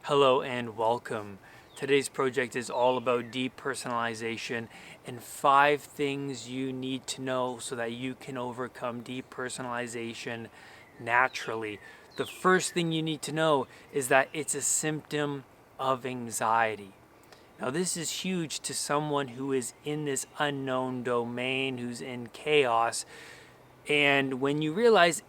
Hello and welcome. Today's project is all about depersonalization and 5 things you need to know so that you can overcome depersonalization naturally. The first thing you need to know is that it's a symptom of anxiety. Now, this is huge to someone who is in this unknown domain, who's in chaos. And when you realize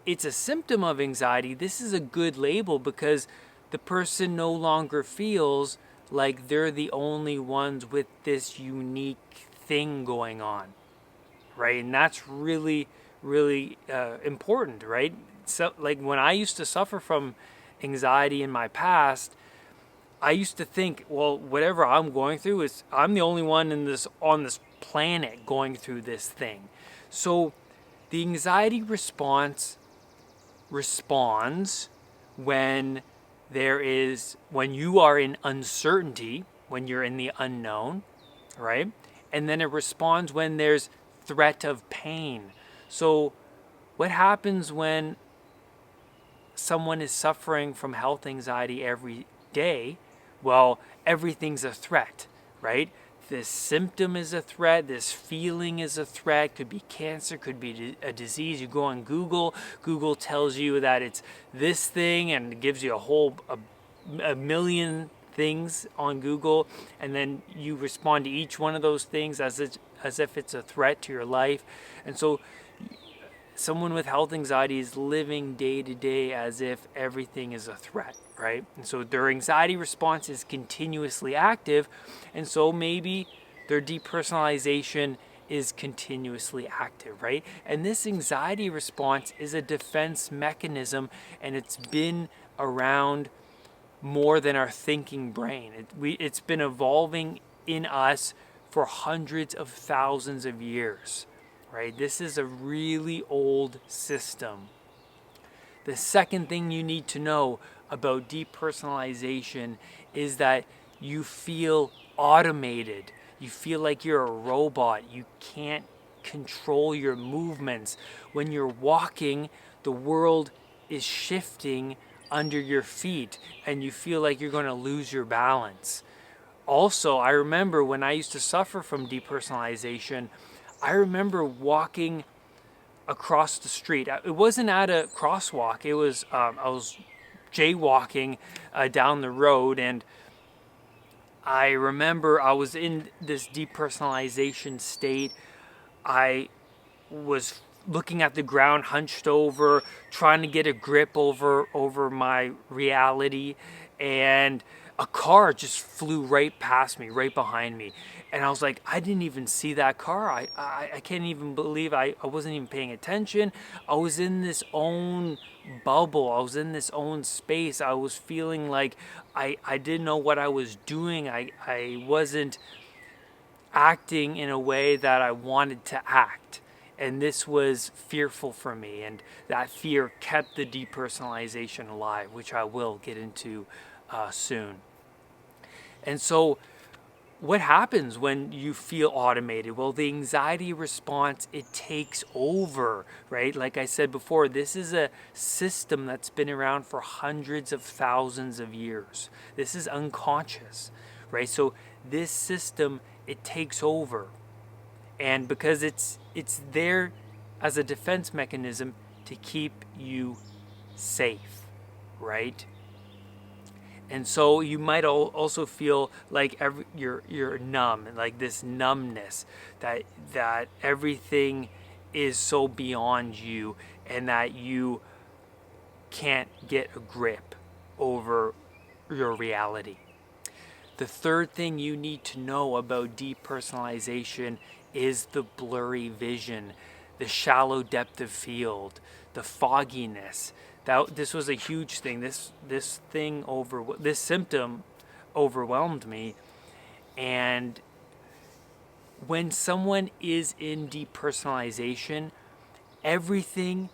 it's a symptom of anxiety, this is a good label because the person no longer feels like they're the only ones with this unique thing going on, right? And that's really, really important, right? So, like when I used to suffer from anxiety in my past, I used to think, well, whatever I'm going through is I'm the only one on this planet going through this thing. So the anxiety responds when when you are in uncertainty, when you're in the unknown, right? And then it responds when there's threat of pain. So what happens when someone is suffering from health anxiety every day? Well, everything's a threat, right? This symptom is a threat. This feeling is a threat. Could be cancer, could be a disease. You go on Google. Google tells you that it's this thing and it gives you a million things on Google. And then you respond to each one of those things as if it's a threat to your life. And so someone with health anxiety is living day to day as if everything is a threat, right? And so their anxiety response is continuously active, and so maybe their depersonalization is continuously active, right? And this anxiety response is a defense mechanism, and it's been around more than our thinking brain. It's been evolving in us for hundreds of thousands of years. Right? This is a really old system. The second thing you need to know about depersonalization is that you feel automated. You feel like you're a robot. You can't control your movements. When you're walking, the world is shifting under your feet and you feel like you're going to lose your balance. Also, I remember when I used to suffer from depersonalization, I remember walking across the street. It wasn't at a crosswalk. It was I was jaywalking down the road, and I remember I was in this depersonalization state. I was looking at the ground, hunched over, trying to get a grip over my reality, and a car just flew right past me, right behind me. And I was like, I didn't even see that car. I can't even believe I wasn't even paying attention. I was in this own bubble. I was in this own space. I was feeling like I didn't know what I was doing. I wasn't acting in a way that I wanted to act. And this was fearful for me. And that fear kept the depersonalization alive, which I will get into soon. And so what happens when you feel automated? Well, the anxiety response, it takes over, right? Like I said before, this is a system that's been around for hundreds of thousands of years. This is unconscious, right? So this system, it takes over. And because it's there as a defense mechanism to keep you safe, right? And so you might also feel like you're numb, like this numbness, that everything is so beyond you and that you can't get a grip over your reality. The third thing you need to know about depersonalization is the blurry vision, the shallow depth of field, the fogginess. This was a huge thing. This symptom overwhelmed me. And when someone is in depersonalization, everything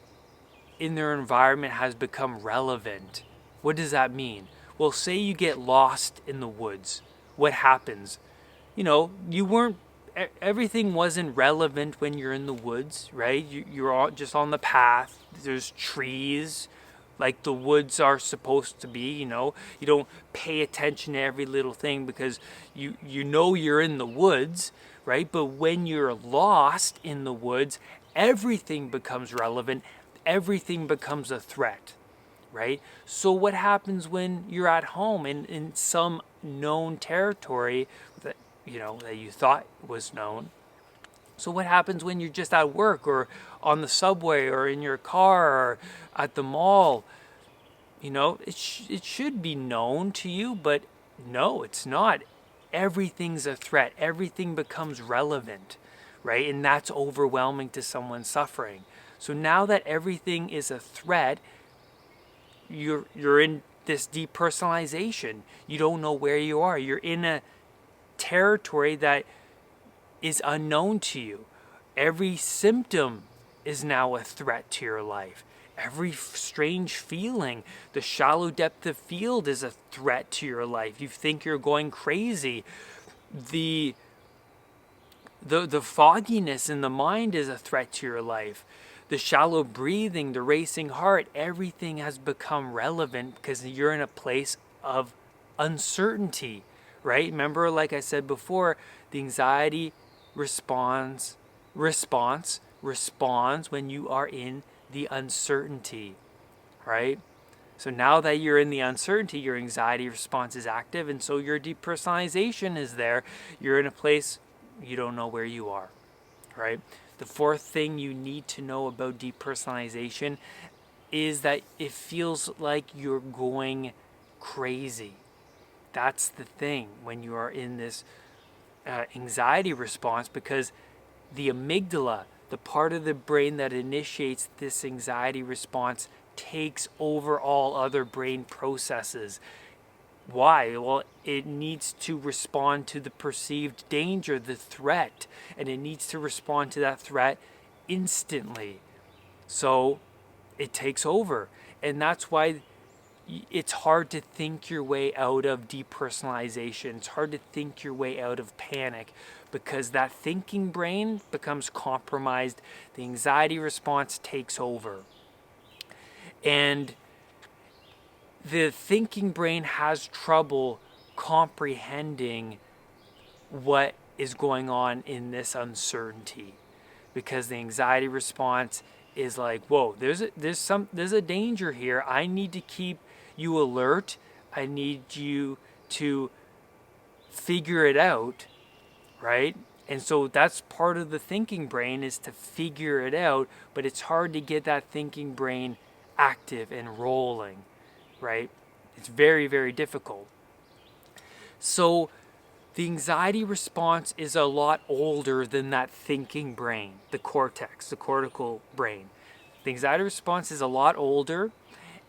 in their environment has become relevant. What does that mean? Well, say you get lost in the woods. What happens? Everything wasn't relevant when you're in the woods, right? You're all just on the path. There's trees, like the woods are supposed to be. You don't pay attention to every little thing because you know you're in the woods, right? But when you're lost in the woods, everything becomes relevant, everything becomes a threat, right? So what happens when you're at home in some known territory that that you thought was known? So what happens when you're just at work or on the subway or in your car or at the mall? It should be known to you, but no, it's not. Everything's a threat. Everything becomes relevant, right? And that's overwhelming to someone suffering. So now that everything is a threat, you're in this depersonalization. You don't know where you are. You're in a territory that is unknown to you. Every symptom is now a threat to your life. Every strange feeling, the shallow depth of field is a threat to your life. You think you're going crazy. The fogginess in the mind is a threat to your life. The shallow breathing, the racing heart, everything has become relevant because you're in a place of uncertainty, right? Remember, like I said before, the anxiety response responds when you are in the uncertainty, right? So now that you're in the uncertainty, your anxiety response is active, and so your depersonalization is there. You're in a place you don't know where you are, right? The fourth thing you need to know about depersonalization is that it feels like you're going crazy. That's the thing when you are in this anxiety response, because the amygdala, the part of the brain that initiates this anxiety response, takes over all other brain processes. Why? Well, it needs to respond to the perceived danger, the threat, and it needs to respond to that threat instantly. So it takes over. And that's why it's hard to think your way out of depersonalization. It's hard to think your way out of panic because that thinking brain becomes compromised. The anxiety response takes over. And the thinking brain has trouble comprehending what is going on in this uncertainty because the anxiety response is like, whoa, there's a danger here. I need to keep you alert. I need you to figure it out, right? And so that's part of the thinking brain, is to figure it out, but it's hard to get that thinking brain active and rolling, right? It's very, very difficult. So the anxiety response is a lot older than that thinking brain, the cortex, the cortical brain. The anxiety response is a lot older,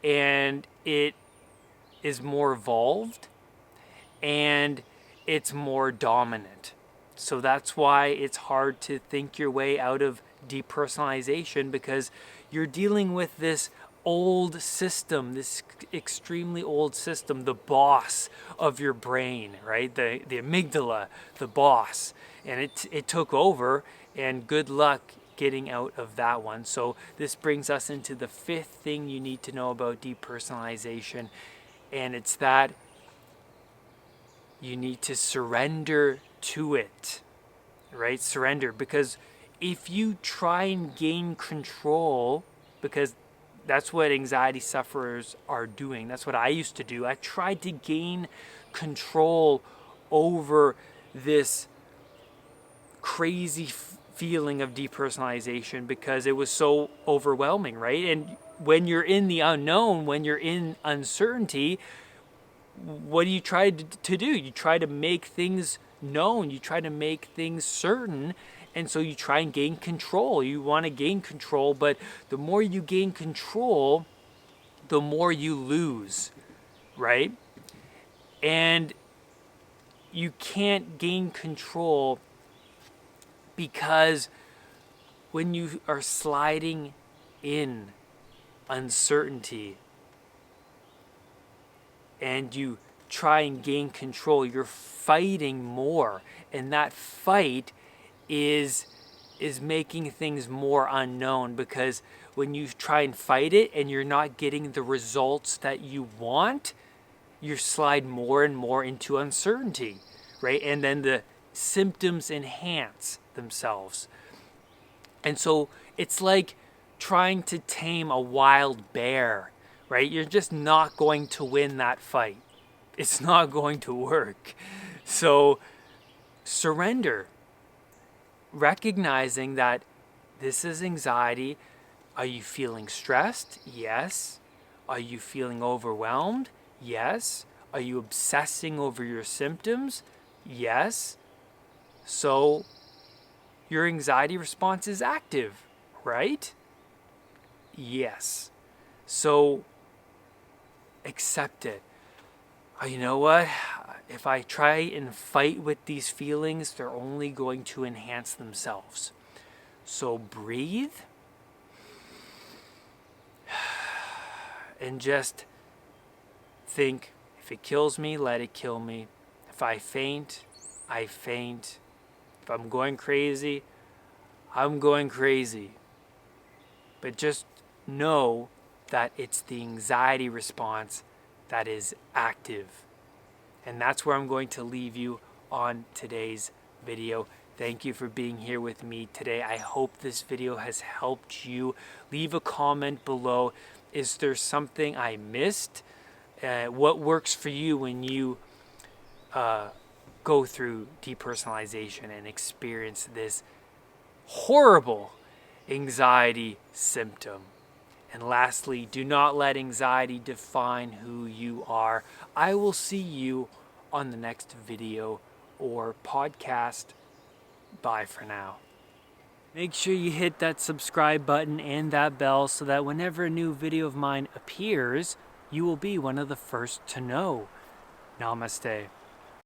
and it is more evolved, and it's more dominant. So that's why it's hard to think your way out of depersonalization, because you're dealing with this old system, this extremely old system, the boss of your brain, right? The amygdala, the boss. And it took over, and good luck getting out of that one. So this brings us into the fifth thing you need to know about depersonalization, and it's that you need to surrender to it, right? Surrender, because if you try and gain control, because that's what anxiety sufferers are doing. That's what I used to do. I tried to gain control over this crazy feeling of depersonalization because it was so overwhelming, right? And when you're in the unknown, when you're in uncertainty, what do you try to do? You try to make things known. You try to make things certain. And so you try and gain control. You want to gain control, but the more you gain control, the more you lose, right? And you can't gain control because when you are sliding in uncertainty and you try and gain control, you're fighting more. And that fight is is making things more unknown, because when you try and fight it and you're not getting the results that you want, you slide more and more into uncertainty, right? And then the symptoms enhance themselves. And so it's like trying to tame a wild bear, right? You're just not going to win that fight. It's not going to work. So surrender, recognizing that this is anxiety. Are you feeling stressed? Yes. Are you feeling overwhelmed? Yes. Are you obsessing over your symptoms? Yes. So your anxiety response is active, right? Yes. So accept it. You know what? If I try and fight with these feelings, they're only going to enhance themselves. So breathe and just think, if it kills me, let it kill me. If I faint, I faint. If I'm going crazy, I'm going crazy. But just know that it's the anxiety response that is active. And that's where I'm going to leave you on today's video. Thank you for being here with me today. I hope this video has helped you. Leave a comment below. Is there something I missed? What works for you when you go through depersonalization and experience this horrible anxiety symptom? And lastly, do not let anxiety define who you are. I will see you on the next video or podcast. Bye for now. Make sure you hit that subscribe button and that bell so that whenever a new video of mine appears, you will be one of the first to know. Namaste.